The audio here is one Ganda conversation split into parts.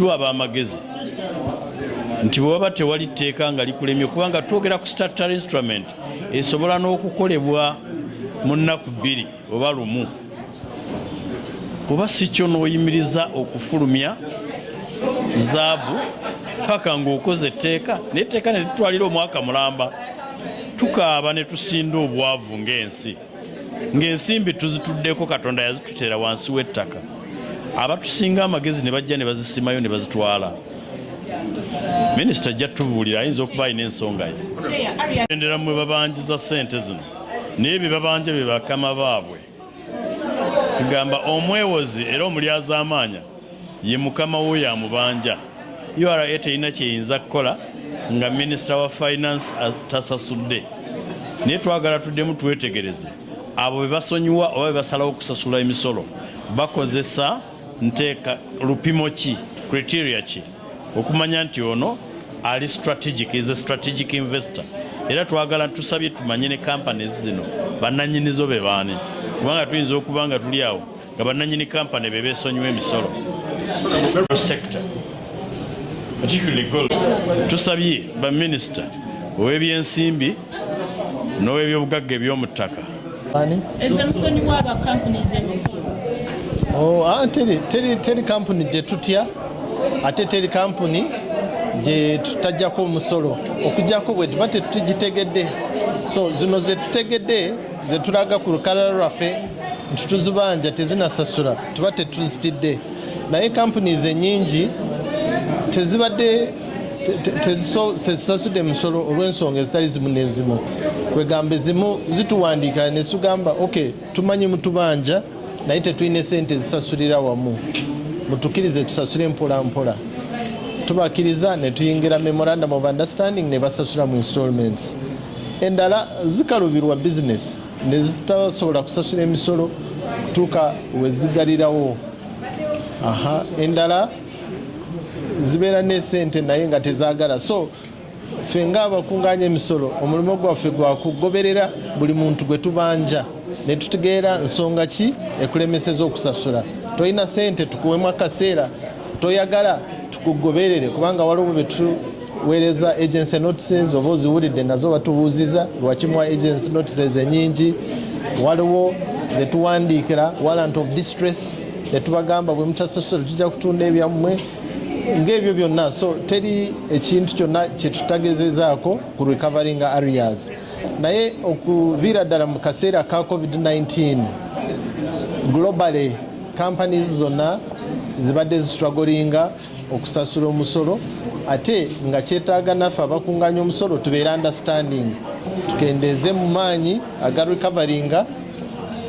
ab'amagezi nti bwe waba tewali tteeka nga likulemye kubanga twogera ku statutory instrument esobola n'okukolebwa mu nnaku 2 oba 1 oba si kyo n'oyimiriza okufulumya zaabu paka ng'okoze etteeka n'etteeka ne litwalira omwaka mulamba tukaaba ne tusinda obwavu ng'ensimbi tuzituddeko Katonda yazituteera wansi w'ettaka abatusinga amagezi ne bajja ne bazisimayo ne bazitwala. Minisita ajja tubuulira ayinza okuba alina ensonga ye endera mwe babanjiza ssente zino naye bye babanja bye bakama baabwe kugamba omwewozi era omulyaza amaanya ye mukama w'oyo amubanja URA terina kyeyinza kukola nga minisita wa finance tasasudde naye twagala tuddemu twetegereze abo be basonyiwa oba be basalawo okusasula emisolo bakozesa nteeka lupimo ki criteria ki okumanya nti ono ali strategic is a strategic investor era twagala tusabye tumanye ne companies zino bannannyinizo be baani kubanga tuyinza okuba nga tuli awo nga bannannyini company be beesonyiwa emisolo sector particularly gold tusabye baminisita ow'ebyensimbi n'ow'ebyobugagga eby'omu ttaka teri kampuni gye tutya ate teri kampuni gye tutajjako omusolo okujjako bwe tuba tetugitegedde so zino ze tutegedde ze tulaga ku lukalala lwaffe nti tuzibanja tezinasasula tuba tetuzitidde naye kampuni enyingi tezibadde tezisasudde emisolo olw'ensonga ezitali zimu n'ezimu kwegamba ezimu zituwandiikira ne tugamba ok tumanyi mutubanja naye tetulina sente zisasulira wamu mutukirize tusasule mpola mpola tubakiriza ne tuyingira memorandum of understanding ne basasula mu installments endala zikalubirwa business ne zitasobola kusasula emisolo tuka wezigalirawo endala zibeera ne sente naye nga tezaagala so ffe ng'abakunganya emisolo omulimu gwaffe gwa kugoberera buli muntu gwe tubanja ne tutegeera nsonga ki ekulemeseza okusasula tolina sente tukuwemu akaseera toyagala tukugoberere kubanga waliwo be tuweereza agency notices oba oziwulidde nazo batubuuziza lwakimuwa agency notices enyingi waliwo ze tuwandiikira warrant of distress ne tubagamba bwe mutasasula tujja kutunda ebyammwe ng'ebyo byonna so teri ekintu kyonna kye tutagezezaako ku recovering areas naye okuviira ddala mu kaseera ka covid-19 globally companies zonna zibadde zistrugglinga okusasula omusolo ate nga kyetaaga naffe abakunganya omusolo tubeera understanding tukendeeze mu maanyi aga recoveringa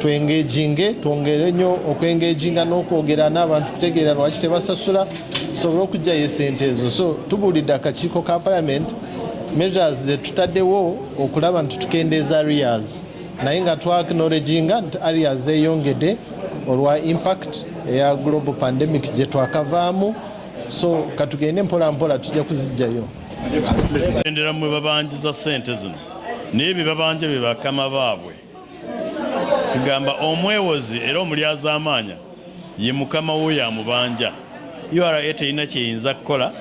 twengeginge twongere nnyo okwengeginga n'okwogera n'abantu kutegeera lwaki tebasasula tusobole okugyayo esente ezo so tubuulidde akakiiko ka parliament measures ze tutaddewo okulaba nti tukendeeza areas naye nga twacknowledginga nti areas zeeyongedde olwa impact eya global pandemic gye twakavaamu so katugende mpola mpola tujja kuzijjayo endera mwe babanjiza ssente zino naye bye babanja bye bakama baabwe kugamba omwewozi era omulyaza amaanya ye mukama w'oyo amubanja URA terina kyeyinza kukola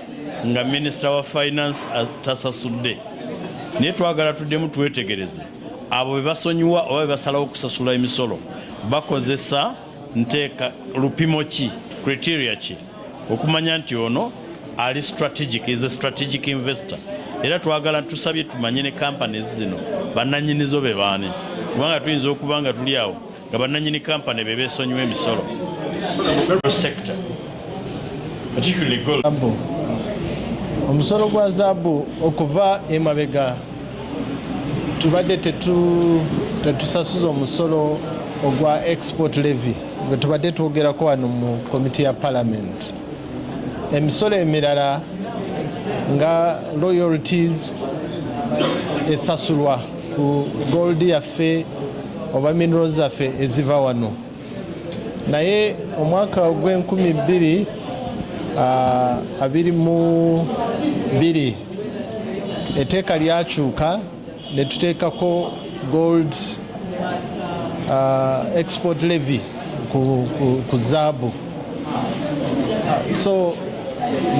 nga minisita wa finance tasasudde naye twagala tuddemu twetegereze abo be basonyiwa oba be basalawo okusasula emisolo bakozesa nteeka lupimo ki criteria ki okumanya nti ono ali strategic is a strategic investor era twagala tusabye tumanye ne companies zino bannannyinizo be baani kubanga tuyinza okuba nga tuli awo nga bannannyini company be beesonyiwa emisolo sector particularly gold omusolo gwa zaabu okuva emabega tubadde tetusasuza omusolo ogwa export levy gwe tubadde twogerako wano mu komiti ya parliament emisolo emirala nga royalties esasulwa ku gold yaffe oba minerals zaffe eziva wano naye omwaka gw'2022 etteeka lyakyuka ne tuteekako gold export levy ku zaabu so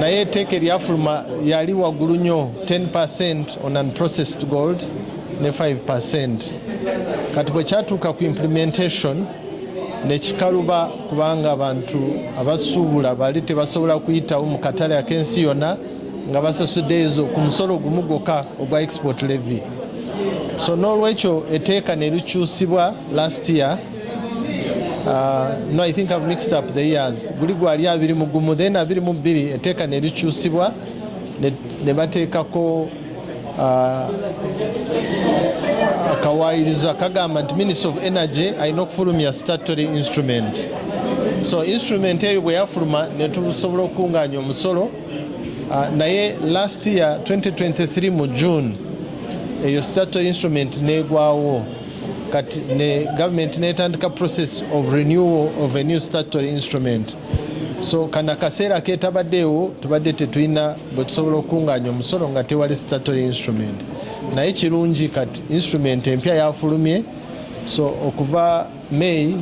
naye etteeka eryafuluma yali waggulu nnyo 10% on unprocessed gold ne 5%. Kati bwe kyatuuka ku implementation ne kikaluba kubanga abantu abasuubula bali tebasobola kuyitawo mu katale ak'ensi yonna nga basasudde ezo ku musolo gumu gwokka ogwa export levy. So n'olwekyo etteeka ne likyusibwa last year. No, I think I've mixed up the years. Guli gwali 21 then 22 etteeka ne likyusibwa ne bateekako akawaayirizo akagamba nti Ministry of Energy alina okufulumya statutory instrument. So instrument eyo bwe yafuluma ne tusobola okukungaanya omusolo naye last year 2023 mu June eyo statutory instrument negwawo. Kati ne government netandika process of renewal of a new statutory instrument. So kana kaseera ketabaddeewo tubadde tetulina bwe tusobola okukungaanya omusolo nga tewali statutory instrument. Naye kirungi kati instrument empya yafulumye. So okuva May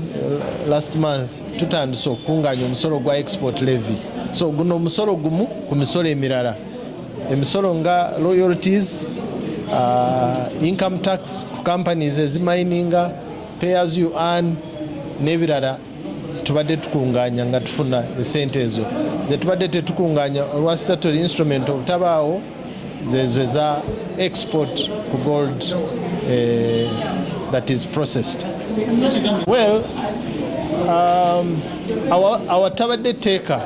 last month tutandise okukungaanya omusolo gwa export levy. So guno omusolo gumu ku misolo emirala. Emisolo nga royalties, income tax ku companies ezimayininga, pay as you earn n'ebirala tubadde tukungaanya nga tufuna esente ezo. Ze tubadde tetukungaanya olwa statutory instrument obutabaawo zezo za export ku gold that is processed. Well, our tabadde teeka,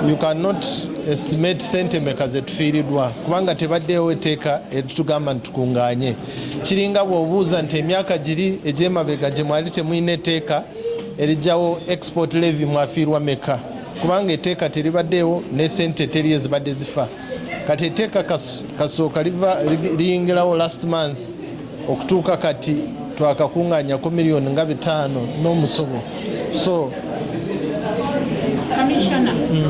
you cannot estimate sente meka zetufiiriddwa kubanga tebaddeewo etteeka etutugamba ntukungaanye. Kiringa bw'obuuza nti emyaka giri egy'emabega gye mwali temulina etteeka erijjawo export levy mwafiirwa meka, kubanga etteeka teribaddeewo ne sente teri ezibadde zifa. Kati etteeka kasooka liyingirawo last month okutuuka kati twakakungaanyako miliyoni nga 5 n'omusobo. So Commissioner.